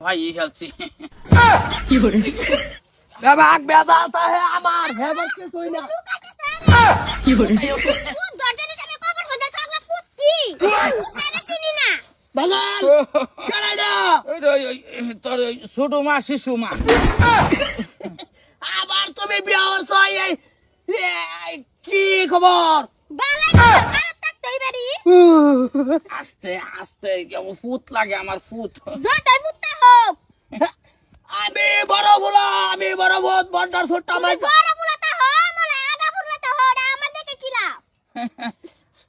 भाई ये खेलছি दिमाग बेजाता है আমার ফেভার কিছুই না কি করে তুই দরজার সামনে কবর গদা সাগলা ফুটকি উঠারে চিনি না বাজান কানাডা ওই তোর ছোট মা শিশু মা আবার তুমি বিয়ে হচ্ছ এই কি খবর বালাই আর তাকতেই বাড়ি আস্তে আস্তে কেমন ফুট লাগে আমার ফুট জটাই ফুটতা হোক আমি বড় ভুলা আমি বড় বহুত বড়দার ছোট্টা মাই বড় ফুলাতা হ মোলা আগা ফুলাতা হ আমার দেখে কি লাভ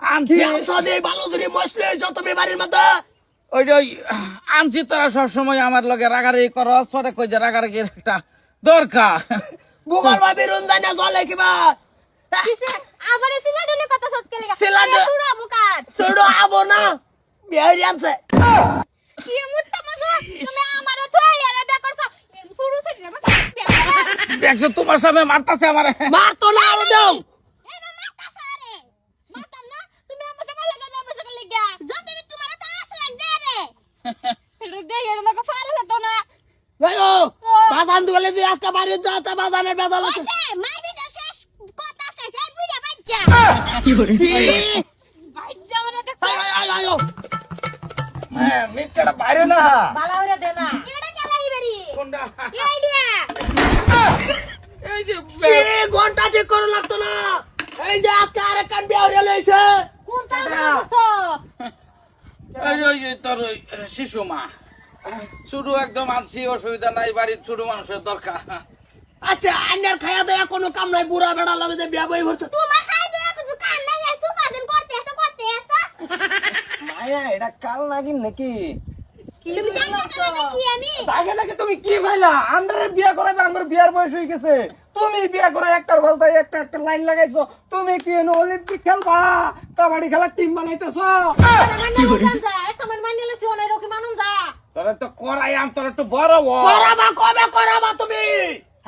আনছি সদে ভালো জুরি মসলে যত তুমি বাড়ির মধ্যে ওই আনছি তোরা সবসময় আমার লগে রাগারাগি করস পরে কই যে রাগারাগি একটা দরকার বুগল ভাবি রুন জানা জলে কিবা কিসে আমারে সিলাডুলে কথা সৎকে লাগা সিলাডু তুরা বুকার ছোড়ো আবো না বিয়ে আনছে কি মুট্টা মজা তুমি আমারে থই আরে বে করছ শুরু সে দেখছো তোমার সামনে মারতাছে আমারে মার তো না আরো দাও এবে মাতা সারে মাতাম না তুমি আমার সাথে লাগা না বসে লাগা যদি তোমার তো আস লাগবে রে ফেলে দে এর লাগা ফারে হতো না ভাইও বাজান দুলে যে আজকে বাড়ি যাতে বাজানের বেজাল আছে ওসে মাইবিটা শেষ কথা শেষ এই বুড়া বাচ্চা কি করে বাচ্চা মানে দেখছ আয়ো হ্যাঁ মিটটা বাইরে না বালাউরে দে না এটা চালাই বেরি কোনটা কি আইডিয়া এই যে এই ঘন্টা ঠিক করো লাগতো না এই যে আজকে আরেক কান বিয়ে হয়ে লইছে কোনটা বলছ ওই তোর শিশু মা ছোট একদম আনছি অসুবিধা নাই বাড়ির ছোট মানুষের দরকার আচ্ছা আন্নার খায়া দেয়া কোনো কাম নাই বুড়া বেড়া লাগে যে বিয়া বই ভরছে তোমার খাই দে কিছু কান নাই আর সুপাদিন করতে এসে মায়া এটা কাল নাগিন নাকি তুমি জানতে না কি আমি আগে নাকি তুমি কি ভাইলা আমরা বিয়া করাবে আমার বিয়ার বয়স হয়ে গেছে তুমি বিয়া করে একটার বলতে একটা একটা লাইন লাগাইছো তুমি কি এনো অলিম্পিক খেলবা কাবাডি খেলার টিম বানাইতেছো কি করে আমার মানে লইছি ওলাই রকি মানুন যা তোরা তো করাই আম তোর একটু বড় হ করাবা কবে করাবা তুমি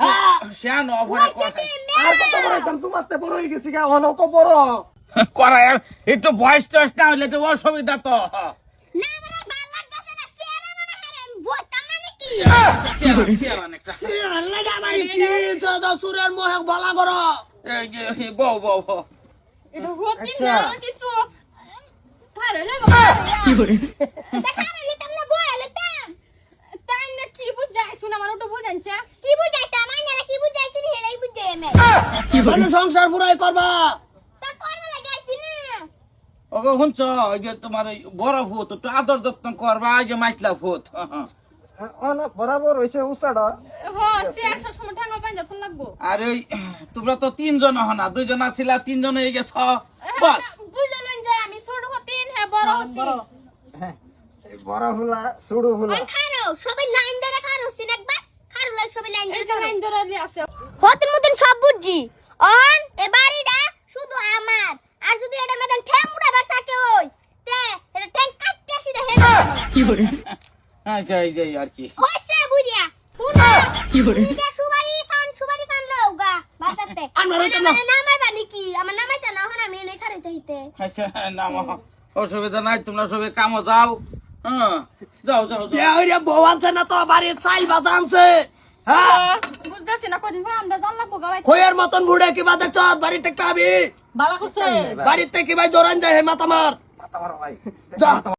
হ্যাঁ শ্যান অভরে করাই আর কত বড় হইতাম তোমার তে বড় হয়ে গেছি গা অনেক বড় করাই একটু বয়স টয়স না হইলে তো অসুবিধা তো না আমার ভাল লাগতাছে না সেরা না হারে বইতাম না নাকি অনেকটা আল্লাহ আমারে কি যা সুরের মোহে বলা করো এই যে বউ এটা হতি আচ্ছা। না কিছু খারে না কি করে দেখারে লিতাম না বইলে তাম তাই না কি বুঝাইছ না আমার তো বুঝাইছা কি বুঝাইতাম আইনা কি বুঝাইছ রে হেরাই বুঝাই আমি কি করে মানে সংসার পুরাই করবা তা করবে লাগাইছি না ওগো শুনছ ওই যে তোমার ওই বড় ফুট একটু আদর যত্ন করবা ওই যে মাইসলা ফুট অনেক বরাবর হইছে উসাড়া হ শেয়ার সব সময় ঠাঙ্গা পাইন্দা ফোন লাগবো আর ওই তোমরা তো তিনজন হনা দুইজন আছিলা তিনজন হয়ে গেছ বাস বুঝলেন যে আমি ছোট হতিন হ্যাঁ বড় হতি এই বড় ফুলা সুড়ু ফুলা আর খারো সবাই লাইন ধরে খারো সিন একবার খারো লাই সবাই লাইন ধরে আছে হতিন মতন সব বুঝছি অন এ বাড়িটা শুধু আমার আর যদি এটা মতন ঠ্যাং উড়াবার থাকে ওই তে এটা ঠ্যাং কাটতে আসি দেখে কি করে আচ্ছা এই যে আর কি হইছে বুড়িয়া শুনো কি করে এটা সুবারি ফান লওগা বাসাতে আমার হইতো না। নামাই বানি কি আমার নামাইতা না হন আমি এনে খারাইতে হইতে আচ্ছা নাম অসুবিধা নাই তোমরা সবাই কামো যাও হ্যাঁ যাও বিয়া হইরে বউ আনছে না তো বাড়ি চাইল বাজা আনছে হ্যাঁ বুঝতাছি না কদিন পর আমরা জান লাগবো গাওয়াই খয়ের মতন বুড়ে কি বাজে চত বাড়ি টেকটা আবি বালা করছে বাড়িতে কি ভাই দৌড়ান যায় হে মাতামার মাথা মারো ভাই যা